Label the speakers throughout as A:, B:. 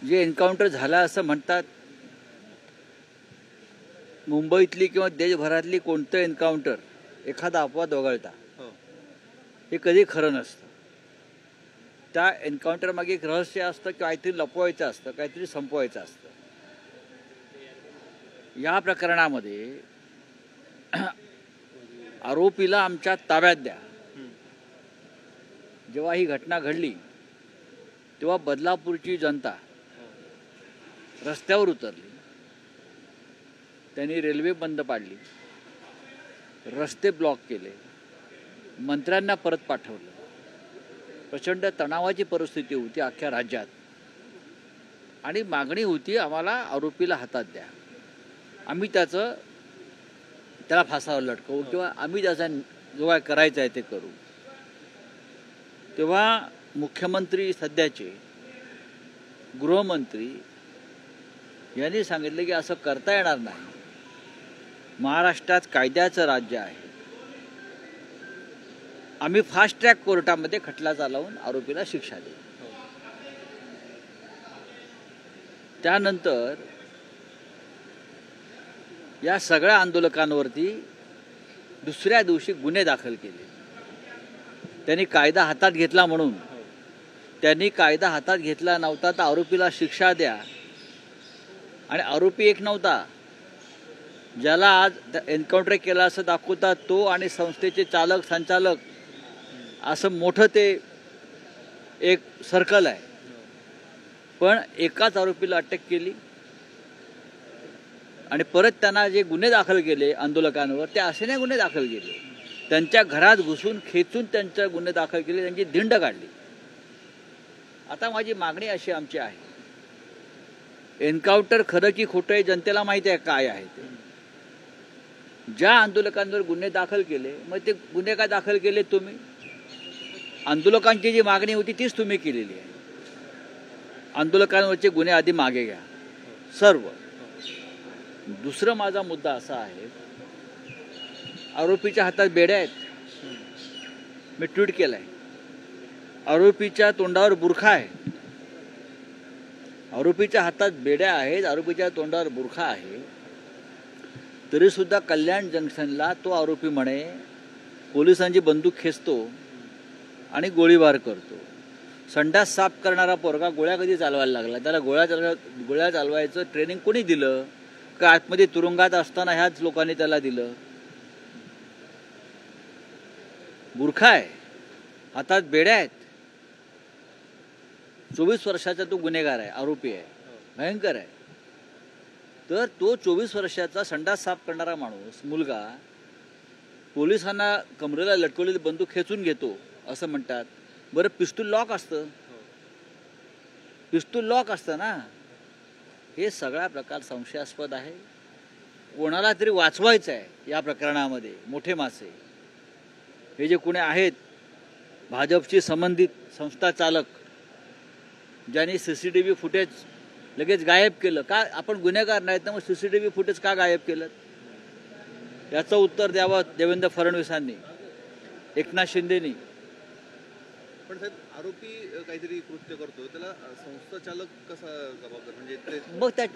A: जे एन्काउंटर झाला असं म्हणतात, मुंबईतली किंवा देशभरातली कोणतं एन्काउंटर एखादा अपवाद वगळता हे कधी खरं नसतं. त्या एन्काउंटर मागे एक रहस्य असतं, काहीतरी लपवायचं असतं, काहीतरी संपवायचं असतं. या प्रकरणामध्ये आरोपीला आमच्या ताब्यात द्या. जेव्हा ही घटना घडली तेव्हा बदलापूरची जनता रस्त्यावर उतरली. त्यांनी रेल्वे बंद पाडली, रस्ते ब्लॉक केले, मंत्र्यांना परत पाठवलं. प्रचंड तणावाची परिस्थिती होती अख्ख्या राज्यात आणि मागणी होती आम्हाला आरोपीला हातात द्या, आम्ही त्याला फासावर लटकवू किंवा आम्ही त्याचा जो काय करायचा आहे ते करू. तेव्हा मुख्यमंत्री सध्याचे गृहमंत्री यांनी सांगितलं की असं करता येणार नाही. महाराष्ट्रात कायद्याचं राज्य आहे. आम्ही फास्ट ट्रॅक कोर्टामध्ये खटला चालवून आरोपीला शिक्षा देऊ. त्यानंतर या सगळ्या आंदोलकांवरती दुसऱ्या दिवशी गुन्हे दाखल केले. त्यांनी कायदा हातात घेतला म्हणून, त्यांनी कायदा हातात घेतला नव्हता तर आरोपीला शिक्षा द्या. आणि आरोपी एक नव्हता, ज्याला आज एन्काउंटर केला असं दाखवतात तो आणि संस्थेचे चालक संचालक असं मोठं ते एक सर्कल आहे. पण एकाच आरोपीला अटक केली आणि परत त्यांना जे गुन्हे दाखल केले आंदोलकांवर ते असे नाही गुन्हे दाखल केले, त्यांच्या घरात घुसून खेचून त्यांचे गुन्हे दाखल केले, त्यांची धिंड काढली. आता माझी मागणी अशी आमची आहे, एन्काउंटर खरं की खोटं हे जनतेला माहिती आहे काय आहे ते. ज्या आंदोलकांवर गुन्हे दाखल केले मग ते गुन्हे का दाखल केले तुम्ही? आंदोलकांची जी मागणी होती तीच तुम्ही केलेली आहे. आंदोलकांवरचे गुन्हे आधी मागे घ्या सर्व. दुसरं माझा मुद्दा असा आहे, आरोपीच्या हातात बेड्या आहेत. मी ट्विट केलंय, आरोपीच्या तोंडावर बुरखा आहे. आरोपीच्या हातात बेड्या आहेत, आरोपीच्या तोंडावर बुरखा आहे, तरी सुद्धा कल्याण जंक्शनला तो आरोपी म्हणे पोलिसांची बंदूक खेचतो आणि गोळीबार करतो. संडास साफ करणारा पोरगा गोळ्या कधी चालवायला लागला? त्याला गोळ्या चालवायचं ट्रेनिंग कोणी दिलं? का आतमध्ये तुरुंगात असताना ह्याच लोकांनी त्याला दिलं? बुरखा आहे, हातात बेड्या आहेत. 24 वर्षाचा तो गुन्हेगार आहे, आरोपी आहे, भयंकर आहे. तर तो 24 वर्षाचा संडास साफ करणारा माणूस मुलगा पोलिसांना कमरेला लटकवलेली बंदूक खेचून घेतो असं म्हणतात. बरं, पिस्तूल लॉक असतं, पिस्तूल लॉक असतं ना. हे सगळा प्रकार संशयास्पद आहे. कोणाला तरी वाचवायचं आहे या प्रकरणामध्ये. मोठे मासे हे जे कोणी आहेत भाजपशी संबंधित संस्था चालक, ज्यांनी CCTV फुटेज लगेच गायब केलं. का आपण गुन्हेगार नाहीत ना, मग CCTV फुटेज का गायब केलं? याचं उत्तर द्यावं देवेंद्र फडणवीसांनी, एकनाथ शिंदेनी.
B: पण साहेब, आरोपी काहीतरी कृत्य करतो त्याला संस्था चालक कसा जबाबदार? म्हणजे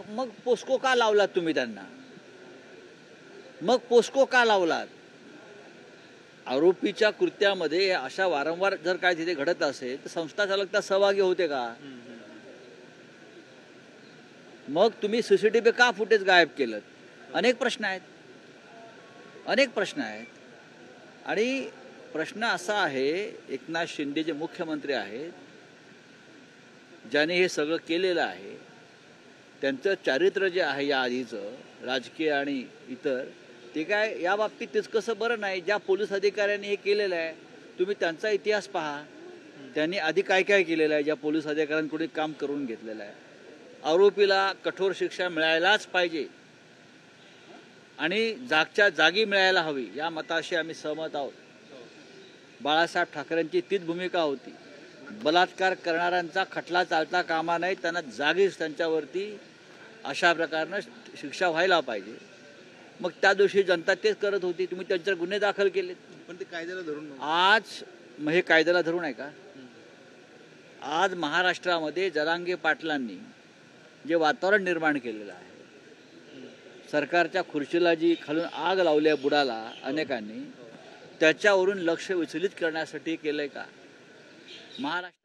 A: मग पोस्को का लावलात तुम्ही त्यांना? मग पोस्को का लावलात? आरोपीच्या कृत्यामध्ये अशा वारंवार जर काय तिथे घडत असेल तर संस्था चालक त्या सहभागी होते का? मग तुम्ही CCTV का फुटेज गायब केलं? अनेक प्रश्न आहेत, अनेक प्रश्न आहेत. आणि प्रश्न असा आहे, एकनाथ शिंदे जे मुख्यमंत्री आहेत, ज्याने हे सगळं केलेलं आहे, त्यांचं चारित्र्य जे आहे या आधीचं राजकीय आणि इतर, ते काय या बाबतीत तितकंसं बरं नाही. ज्या पोलीस अधिकाऱ्यांनी हे केलेलं आहे तुम्ही त्यांचा इतिहास पहा, त्यांनी आधी काय काय केलेलं आहे, ज्या पोलीस अधिकाऱ्यांकडून काम करून घेतलेलं आहे. आरोपीला कठोर शिक्षा मिळायलाच पाहिजे आणि जागच्या जागी मिळायला हवी, या मताशी आम्ही सहमत आहोत. बाळासाहेब ठाकरेंची तीच भूमिका होती. बलात्कार करणाऱ्यांचा खटला चालता कामा नये, त्यांना जागीच त्यांच्यावरती अशा प्रकारनं शिक्षा व्हायला पाहिजे. मग त्या दिवशी जनता तेच करत होती. तुम्ही त्यांच्यावर गुन्हे दाखल केले,
B: पण ते कायद्याला धरून
A: आज. मग हे कायद्याला धरून आहे का? आज महाराष्ट्रामध्ये जरांगे पाटलांनी जे वातावरण निर्माण केलेलं आहे, सरकारच्या खुर्चीला जी खालून आग लावली आहे बुडाला अनेकांनी, त्याच्यावरून लक्ष विचलित करण्यासाठी केलंय का? महाराष्ट्र